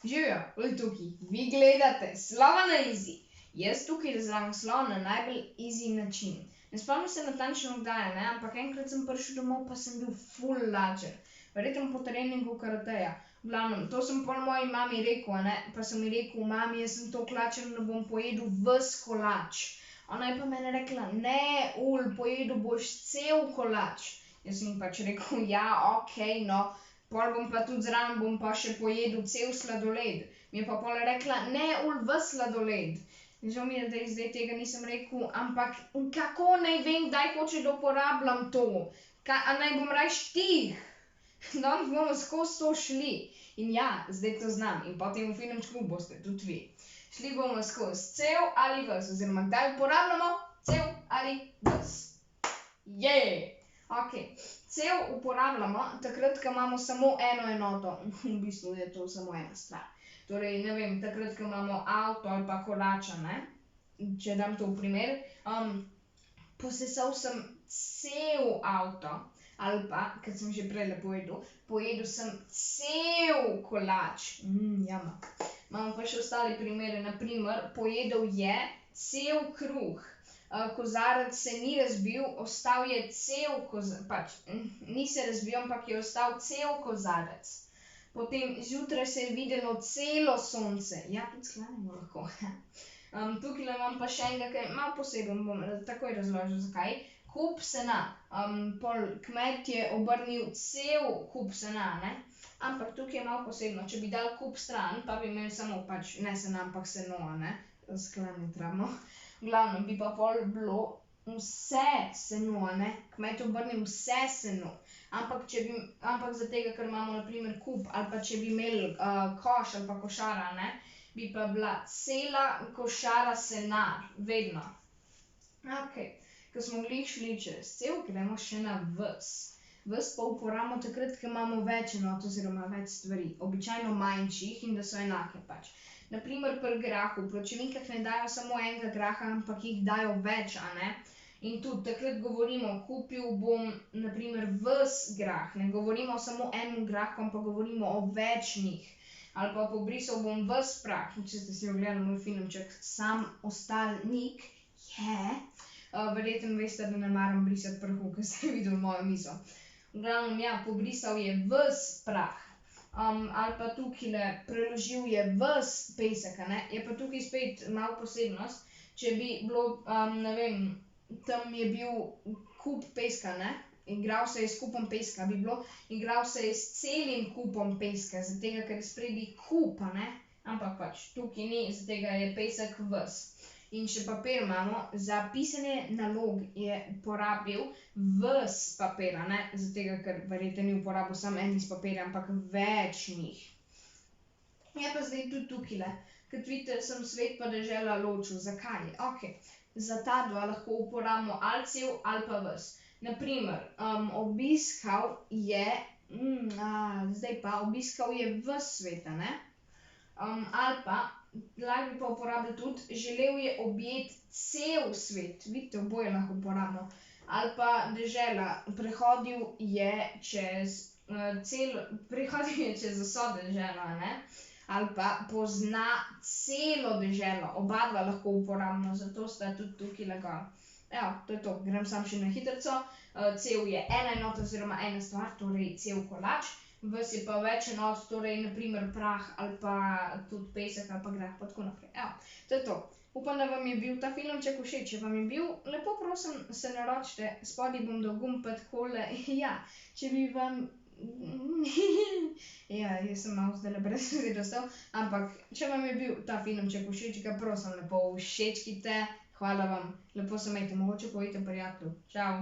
Živijo, tukaj, vi gledate Slova na Easy. Jaz tukaj razlagam slov na najbolj easy način. Ne spomnim se natančno kdaj, ne, ampak enkrat sem prišel domov, pa sem bil ful lačen. Verjetno po treningu karateja. V glavnem, to sem pol moji mami rekel, ne, pa sem ji rekel, mami, jaz sem toliko lačen, da bom pojedel ves kolač. Ona je pa meni rekla, ne, pojedel boš cel kolač. Jaz sem ji pač rekel, ja, okej, no. Pol bom pa tudi zraven, bom pa še pojedel cel sladoled. Mi je pa pol rekla, ne, ves sladoled. Žal mi je, da zdaj tega nisem rekel, ampak kako naj vem, kdaj hoče, da uporabljam to? A naj bom rajš tih? Danes bomo skozi to šli. In ja, zdaj to znam. In potem v filmčku boste tudi vi. Šli bomo skozi cel ali ves, oziroma kdaj uporabljamo cel ali ves. Okej, cel uporabljamo takrat, ko imamo samo eno enoto. V bistvu je to samo ena stvar. Torej, ne vem, takrat, ko imamo avto ali pa kolača, ne. Če dam to v primer. Posesal sem cel avto. Ali pa, kot sem že prejle povedal, pojedel sem cel kolač. Jama. Imamo pa še ostale primere. Na primer, pojedel je cel kruh. Kozarec se ni razbil, ostal je cel pač, ni se razbil, ampak je ostal cel kozarec. Potem zjutraj se je videlo celo sonce. Ja, tudi sklanjamo lahko. Tukaj imam pa še enega, ki je malo poseben, bom takoj razložil, zakaj. Kup sena. Pol kmet je obrnil cel kup sena, ne. Ampak tukaj je malo posebno. Če bi dal kup stran, pa bi imeli samo pač ne sena, ampak seno, ne. Sklanjati rabimo. V glavnem, bi pa pol bilo vse seno, ne. Kmet je obrnil vse seno. Ampak za tega, ker imamo na primer kup, ali pa če bi imeli koš ali pa košara, ne, bi pa bila cela košara sena. Vedno. Okej. Ko smo glih šli čez cel, gremo še na ves. Ves pa uporabimo takrat, ko imamo več enot oziroma več stvari. Običajno manjših in da so enake pač. Na primer pri grahu. V pločevinkah ne dajo samo enega graha, ampak jih dajo več, a ne. In tudi takrat govorimo, kupil bom na primer ves grah. Ne govorimo samo enem grahu, ampak govorimo o več njih. Ali pa pobrisal bom ves prah. Če ste si ogledali moj filmček Sam ostalnik, verjetno veste, da ne maram brisati prahu, ker ste videli mojo misel. V glavnem, ja, pobrisal je ves prah. Ali pa tukajle preložil je ves pesek, a ne. Je pa tukaj spet malo posebnost. Če bi bilo, ne vem, tam je bil kup peska, ne. Igral se je s kupom peska, bi bilo igral se je s celim kupom peska, zaradi tega, ker je spredaj kup, a ne. Ampak pač tukaj ni, zaradi tega je pesek ves. In še papir imamo. Za pisanje nalog je porabil ves papir, a ne. Zaradi tega, ker verjetno ni uporabil samo en list papirja, ampak več njih. Je pa zdaj tudi tukajle. Kot vidite, sem svet pa dežela ločil. Zakaj? Okej. Za ta dva lahko uporabimo ali cel ali pa ves. Na primer, obiskal je, obiskal je ves svet, a ne. Ali pa, lahko bi pa uporabili tudi, želel je objeti cel svet. Vidite, oboje lahko uporabimo. Ali pa dežela, prehodil je čez vso deželo, a ne. Ali pa pozna celo deželo. Oba dva lahko uporabimo, zato sta tudi tukajle gor. Evo, to je to. Grem samo še na hitrico. Cel je ena enota oziroma ena stvar, torej cel kolač. Ves je pa več enot, torej na primer prah ali pa tudi pesek ali pa grah pa tako naprej. Evo, to je to. Upam, da vam je bil ta filmček všeč. Če vam je bil, lepo prosim, se naročite. Spodaj bom dal gumb pa takole. Ja, če bi vam... Ja, jaz sem malo zdajle brez besed ostal. Ampak, če vam je bil ta filmček všeč, ga prosim lepo všečkite. Hvala vam. Lepo se imejte. Mogoče povejte prijatelju. Čau.